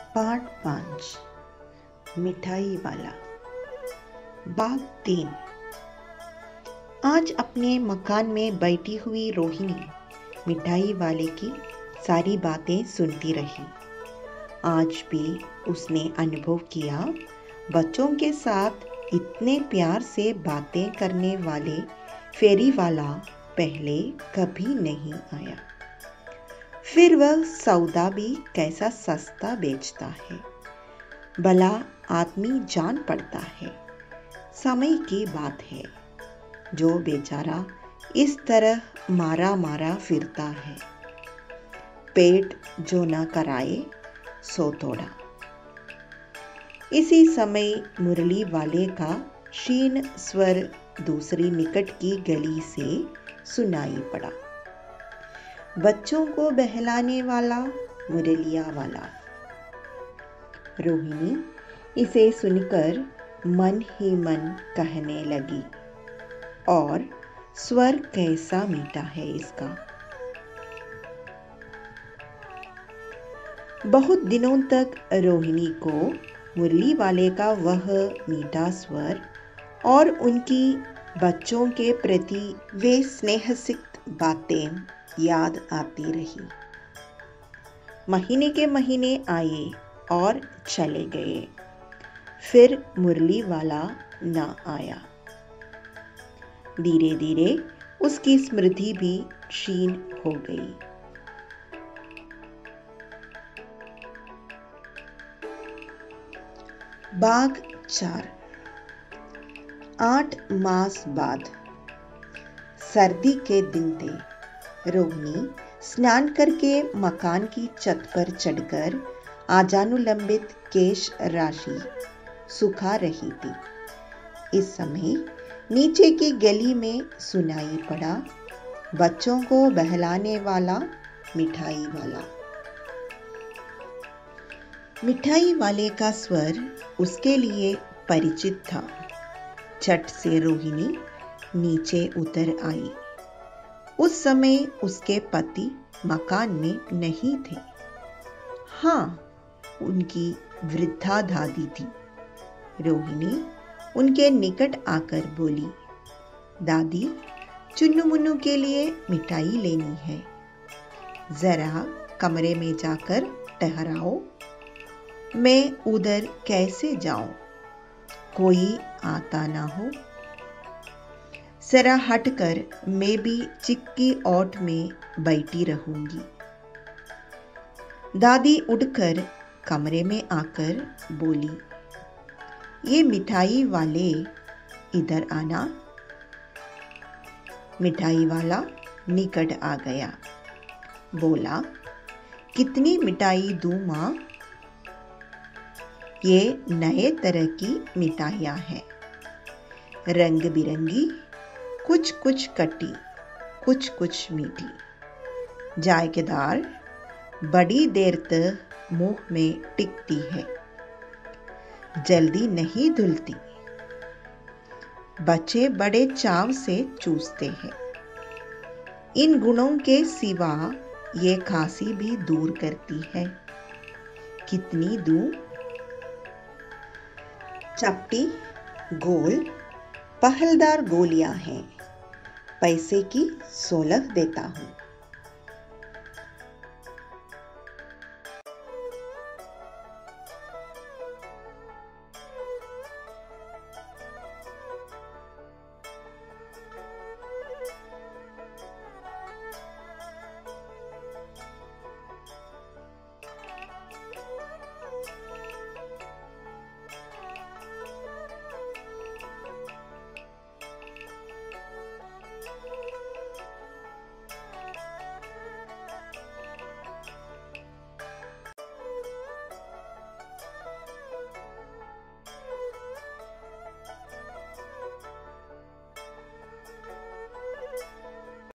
Part 5 मिठाई वाला। बाग 3। आज अपने मकान में बैठी हुई रोहिणी मिठाई वाले की सारी बातें सुनती रही। आज भी उसने अनुभव किया, बच्चों के साथ इतने प्यार से बातें करने वाले फेरी वाला पहले कभी नहीं आया। फिर वह सौदा भी कैसा सस्ता बेचता है, भला आदमी जान पड़ता है। समय की बात है, जो बेचारा इस तरह मारा मारा फिरता है। पेट जो न कराए सो तोड़ा। इसी समय मुरली वाले का क्षीण स्वर दूसरी निकट की गली से सुनाई पड़ा। बच्चों को बहलाने वाला मुरलिया वाला। रोहिणी इसे सुनकर मन ही मन कहने लगी, और स्वर कैसा मीठा है इसका। बहुत दिनों तक रोहिणी को मुरली वाले का वह मीठा स्वर और उनकी बच्चों के प्रति वे स्नेहसिक्त बातें याद आती रही। महीने के महीने आए और चले गए, फिर मुरली वाला न आया। धीरे धीरे उसकी स्मृति भी क्षीण हो गई। बाग 4। 8 मास बाद सर्दी के दिन थे। रोहिणी स्नान करके मकान की छत पर चढ़कर आजानुलंबित केश राशि सुखा रही थी। इस समय नीचे की गली में सुनाई पड़ा बच्चों को बहलाने वाला मिठाई वाला। मिठाई वाले का स्वर उसके लिए परिचित था। झट से रोहिणी नीचे उतर आई। उस समय उसके पति मकान में नहीं थे। हाँ, उनकी वृद्धा दादी थी। रोहिणी उनके निकट आकर बोली, दादी, चुन्नू मुन्नू के लिए मिठाई लेनी है, जरा कमरे में जाकर ठहराओ। मैं उधर कैसे जाऊं, कोई आता ना हो। जरा हटकर मैं भी चिक्की ओट में बैठी रहूंगी। दादी उठकर कमरे में आकर बोली, ये मिठाई वाले इधर आना। मिठाई वाला निकट आ गया। बोला, कितनी मिठाई दूं मां? ये नए तरह की मिठाइयां हैं, रंग बिरंगी, कुछ कुछ खट्टी, कुछ मीठी, जायकेदार, बड़ी देर तक मुंह में टिकती है, जल्दी नहीं धुलती। बच्चे बड़े चाव से चूसते हैं। इन गुणों के सिवा ये खांसी भी दूर करती है। कितनी दूं? चपटी, गोल, पहलदार गोलियां हैं। पैसे की 16 देता हूं।